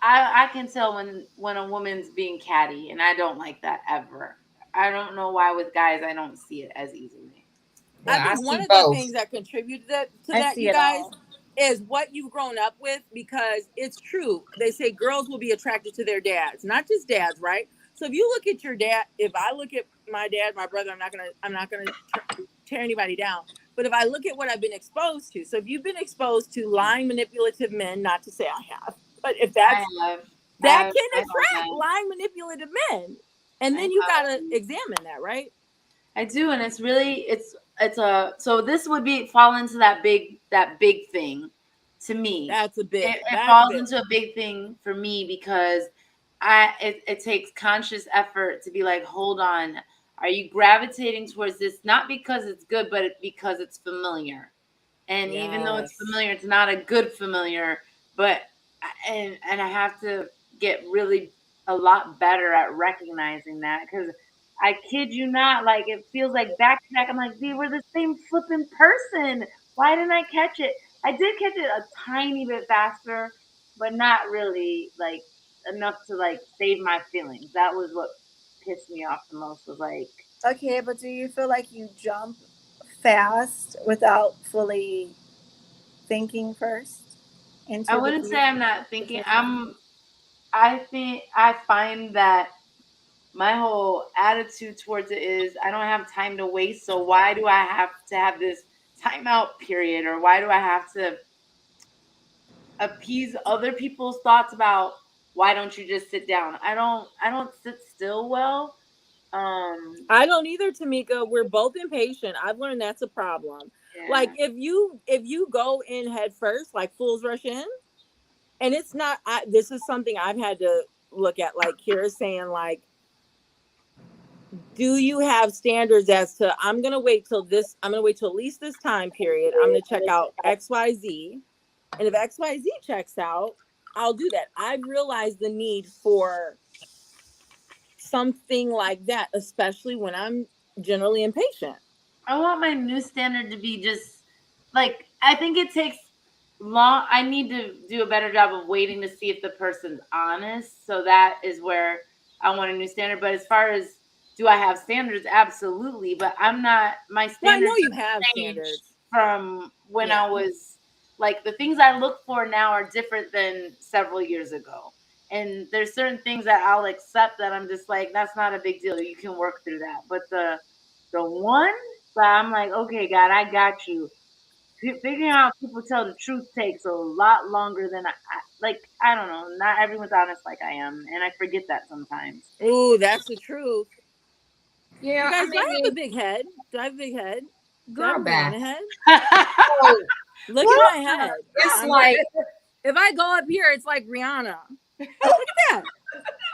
I can tell when a woman's being catty, and I don't like that ever. I don't know why with guys I don't see it as easily. I Well, I think one see of the both. things that contribute to I that, see you it guys, all. is what you've grown up with, because it's true. They say girls will be attracted to their dads, not just dads, right? So if you look at your dad, if I look at my dad, my brother, I'm not gonna tear anybody down. But if I look at what I've been exposed to, so if you've been exposed to lying, manipulative men, not to say I have, but if I that's have. that I can have. attract lying, manipulative men, and I then you have. gotta examine that, right? I do, and it's a so this would be fall into that big thing to me. That's a big. It That's falls big. into a big thing for me because it takes conscious effort to be like, hold on, are you gravitating towards this not because it's good, but because it's familiar? And even though it's Yes. familiar, it's not a good familiar. But and I have to get really a lot better at recognizing that because I kid you not, like it feels like back to back. I'm like, they were the same flipping person. Why didn't I catch it? I did catch it a tiny bit faster, but not really like enough to like save my feelings. That was what pissed me off the most. Was like, Okay, but do you feel like you jump fast without fully thinking first I into the wouldn't say I'm not thinking. decision? I think I find that my whole attitude towards it is I don't have time to waste. So why do I have to have this timeout period, or why do I have to appease other people's thoughts about why don't you just sit down? I don't sit still well. I don't either, Tamika. We're both impatient. I've learned that's a problem. Yeah. Like if you go in head first, like fools rush in, and it's not. This is something I've had to look at. Like Kira's saying, like, do you have standards as to I'm gonna wait till this? I'm gonna wait till at least this time period. I'm gonna check out XYZ, and if XYZ checks out, I'll do that. I've realized the need for something like that, especially when I'm generally impatient. I want my new standard to be just like, I think it takes long. I need to do a better job of waiting to see if the person's honest. So that is where I want a new standard. But as far as do I have standards? Absolutely. But I'm not, my Well, I standards know you have changed standards. from when Yeah. I was like, the things I look for now are different than several years ago. And there's certain things that I'll accept that I'm just like, that's not a big deal. You can work through that. But the one that I'm like, okay, God, I got you. Figuring out how people tell the truth takes a lot longer than I don't know. Not everyone's honest like I am, and I forget that sometimes. Ooh, that's the truth. Yeah, You guys, I do I mean, have a big head? Do I have a big head? Do I have girl, a back. Rihanna head? So Look at my head. it's I'm like, if I go up here, it's like Rihanna. Look at that.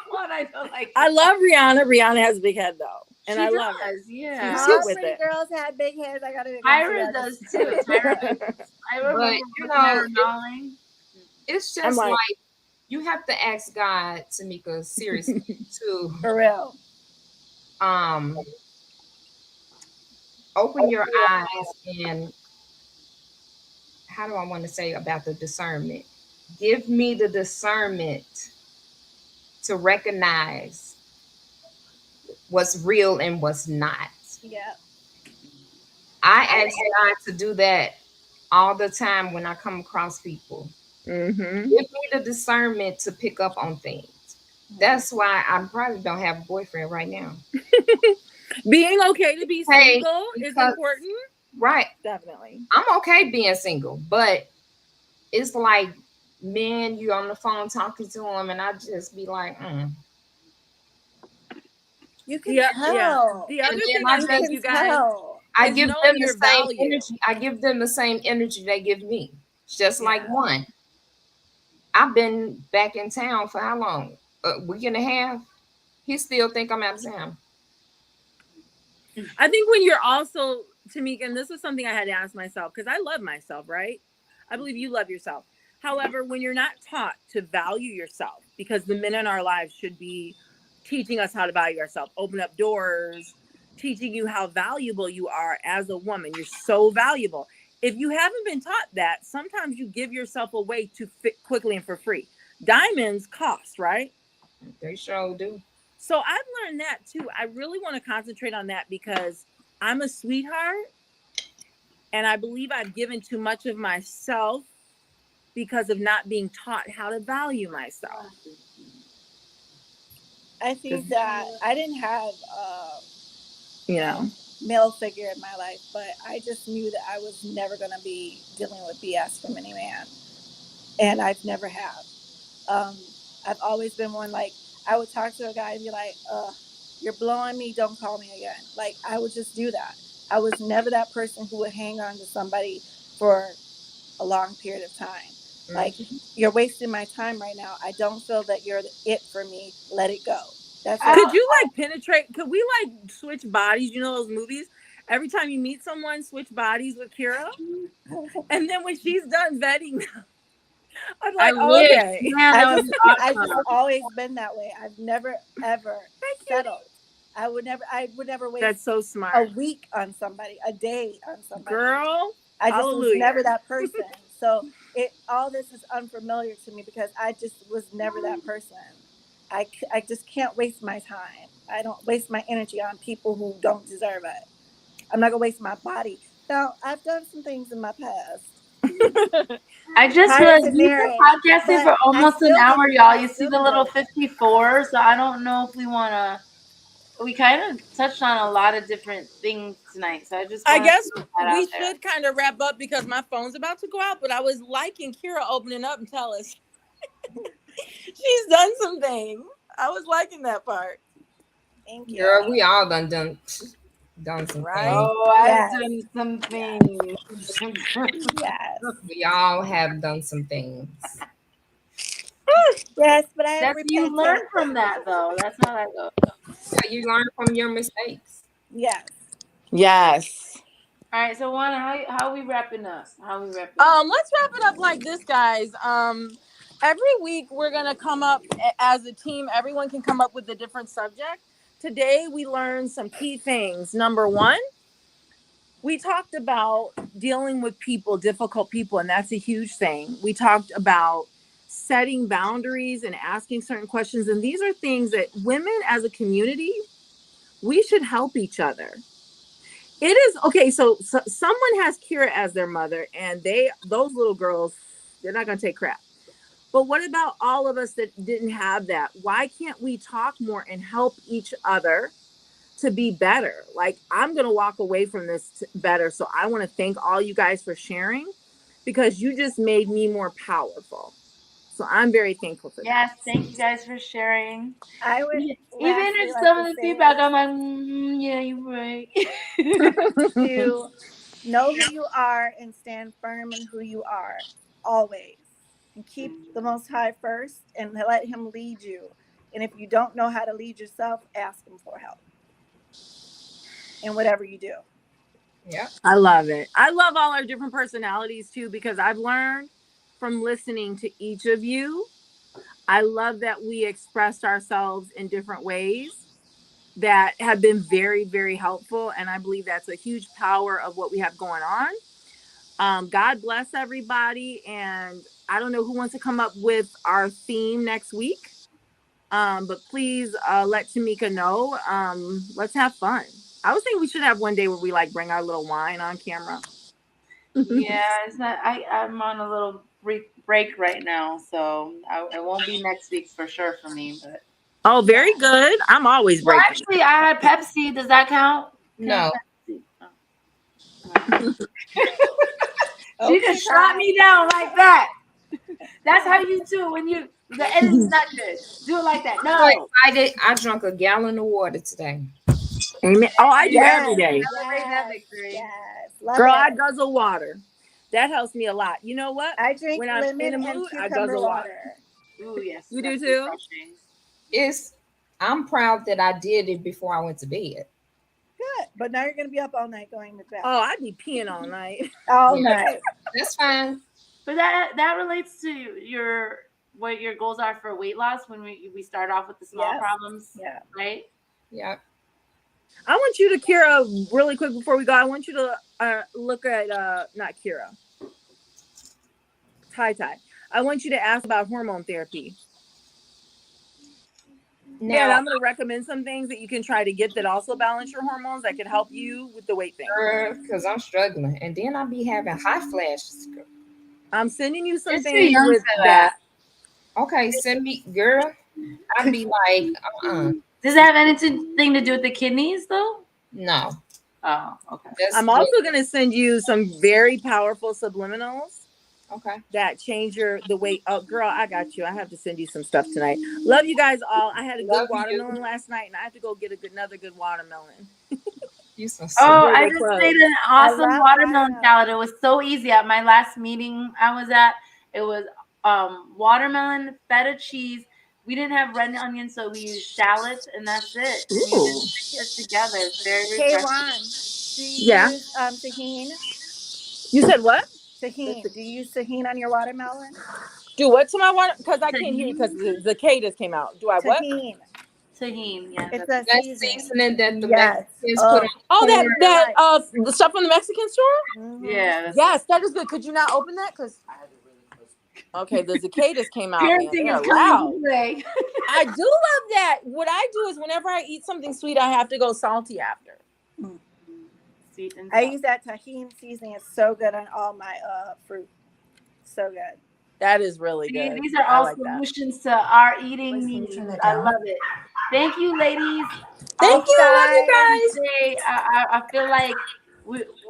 What I don't like. I love Rihanna. Rihanna has a big head though, and She I love it. does, yeah. She's All cute with pretty it. girls have big heads. I gotta. Tyra does too. Tyra, I remember but looking at her drawing. it's I'm just like- like you have to ask God, Tamika, seriously, to For real. open your eyes and how do I want to say about the discernment? Give me the discernment to recognize what's real and what's not. Yeah. I ask God to do that all the time when I come across people. Mm-hmm. Give me the discernment to pick up on things. That's why I probably don't have a boyfriend right now. Being okay to be Hey, single is because- important. Right. Definitely. I'm okay being single, but it's like, man, you on the phone talking to him, and I just be like, You can Yeah, tell. yeah. The other then thing I I just think, You you can guys, tell. I is give knowing them the your same value. energy. I give them the same energy they give me. It's just like Yeah. one. I've been back in town for how long? A week and a half. He still think I'm out of town. I think when you're also, Tamika, and this is something I had to ask myself because I love myself, right? I believe you love yourself. However, when you're not taught to value yourself, because the men in our lives should be teaching us how to value ourselves, open up doors, teaching you how valuable you are as a woman. You're so valuable. If you haven't been taught that, sometimes you give yourself away too quickly and for free. Diamonds cost, right? They sure do. So I've learned that too. I really want to concentrate on that because I'm a sweetheart and I believe I've given too much of myself because of not being taught how to value myself. I think that I didn't have You know? male figure in my life, but I just knew that I was never going to be dealing with BS from any man, and I've never have. I've always been one, like, I would talk to a guy and be like, you're blowing me, don't call me again. Like, I would just do that. I was never that person who would hang on to somebody for a long period of time. Like, you're wasting my time right now. I don't feel that you're it for me. Let it go. That's it. Could you like penetrate? Could we like switch bodies? You know those movies? Every time you meet someone, switch bodies with Kira. And then when she's done vetting them, I'm like, oh, okay. Man, that would be awesome. I've just always been that way. I've never ever settled. I would never waste That's so a smart. week on somebody, a day on somebody. Girl, I just was hallelujah. never that person. So all this is unfamiliar to me because I just was never that person. I just can't waste my time. I don't waste my energy on people who don't deserve it. I'm not gonna waste my body. Now, I've done some things in my past. I just Prior to realized we've been marriage, podcasting but for almost I an still hour, do- y'all. I You see still the do little those. 54, so I don't know if we want to we kind of touched on a lot of different things tonight, so I just I want to guess put that we out there. should kind of wrap up because my phone's about to go out. But I was liking Kira opening up and tell us she's done some things. I was liking that part. Thank you. Girl, we all done some Right? things. Oh, I've Yes. done some things. Yes. We all have done some things. Yes, but I have That's you learn repented. from that, though. That's how that goes. Yeah, you learn from your mistakes. Yes. Yes. All right, so Juana, how are we wrapping up? Let's wrap it up like this, guys. Every week we're gonna come up as a team. Everyone can come up with a different subject. Today we learned some key things. Number one, we talked about dealing with people, difficult people, and that's a huge thing. We talked about setting boundaries and asking certain questions, and these are things that women as a community, we should help each other. It is okay. So someone has Kira as their mother, and those little girls, they're not gonna take crap. But what about all of us that didn't have that? Why can't we talk more and help each other to be better? Like, I'm gonna walk away from this better. So I want to thank all you guys for sharing, because you just made me more powerful. So I'm very thankful for that. Yes, thank you guys for sharing. I would Even lastly if like some to of the say feedback, I'm like, yeah, you're right. to know who you are and stand firm in who you are always, and keep the Most High first and let Him lead you. And if you don't know how to lead yourself, ask Him for help in whatever you do. Yeah. I love it. I love all our different personalities too, because I've learned from listening to each of you. I love that we expressed ourselves in different ways that have been very, very helpful. And I believe that's a huge power of what we have going on. God bless everybody. And I don't know who wants to come up with our theme next week. But please let Tamika know. Let's have fun. I was thinking we should have one day where we like bring our little wine on camera. Yeah, it's not. I'm on a little break right now, so it won't be next week for sure for me. But Oh, very good. I'm always well, breaking. actually, I had Pepsi. Does that count? No. Pepsi. Oh. She just shot me down like that. That's how you do when the editing's not good. Do it like that. So No. excited. I drank a gallon of water today. Amen. Oh, I do every day. Celebrate that victory. Yes. Love Girl, it. I guzzle water. That helps me a lot. You know what? I drink When I'm lemon in the and mood, I cucumber guzzle water. Ooh, yes. You do that's too? refreshing. I'm proud that I did it before I went to bed. Good. But now you're going to be up all night going to bed. Oh, I'd be peeing all night. All Yeah. night. That's fine. But that relates to what your goals are for weight loss when we start off with the small Yes. problems, Yeah. right? Yep. I want you to, Kira, really quick before we go, I want you to look at, not Kira, Tai. I want you to ask about hormone therapy. Now, And I'm going to recommend some things that you can try to get that also balance your hormones that can help you with the weight thing. because I'm struggling. And then I'll be having hot flashes. I'm sending you some It's too things young with for that. Okay, send me, girl. I'd be like, Does it have anything to do with the kidneys, though? no. Oh, okay. I'm also going to send you some very powerful subliminals Okay. that change the weight. Oh, girl, I got you. I have to send you some stuff tonight. Love you guys all. I had a good watermelon last night, and I have to go get another good watermelon. You so I just made an awesome watermelon salad. It was so easy. At my last meeting I was at, it was watermelon, feta cheese. We didn't have red onions, so we used shallots, and that's it. And you just mix it together. It's very Hey, refreshing. Ron, do you use tahini? You said what? Tahini. Do you use tahini on your watermelon? Do what to my water? Because I can't hear you because the cicadas came out. Do I what? Tahini, yeah. It's that seasoning that the Mexicans put on. Oh, the stuff from the Mexican store? Mm-hmm. Yeah. Yes, that is good. Could you not open that? Because okay, the cicadas came out. Parenting Man, is loud. coming. I do love that. What I do is whenever I eat something sweet, I have to go salty after. Sweet and I use that tahini seasoning. It's so good on all my fruit. So good. That is really good. These are all solutions to our eating needs. I love it. Thank you, ladies. Thank you. I love you guys. Today, I feel like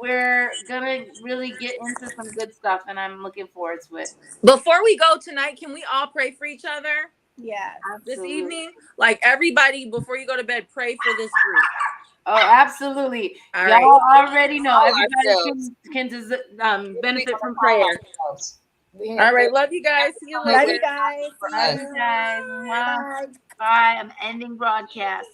we're gonna really get into some good stuff, and I'm looking forward to it. Before we go tonight, can we all pray for each other? Yes. This evening, like everybody, before you go to bed, pray for this group. Oh, absolutely. All Y'all right. already know everybody can benefit from prayer. All right. Love you guys. See you later. Love you guys. See Love you. you guys. Bye. Bye. I'm ending broadcast.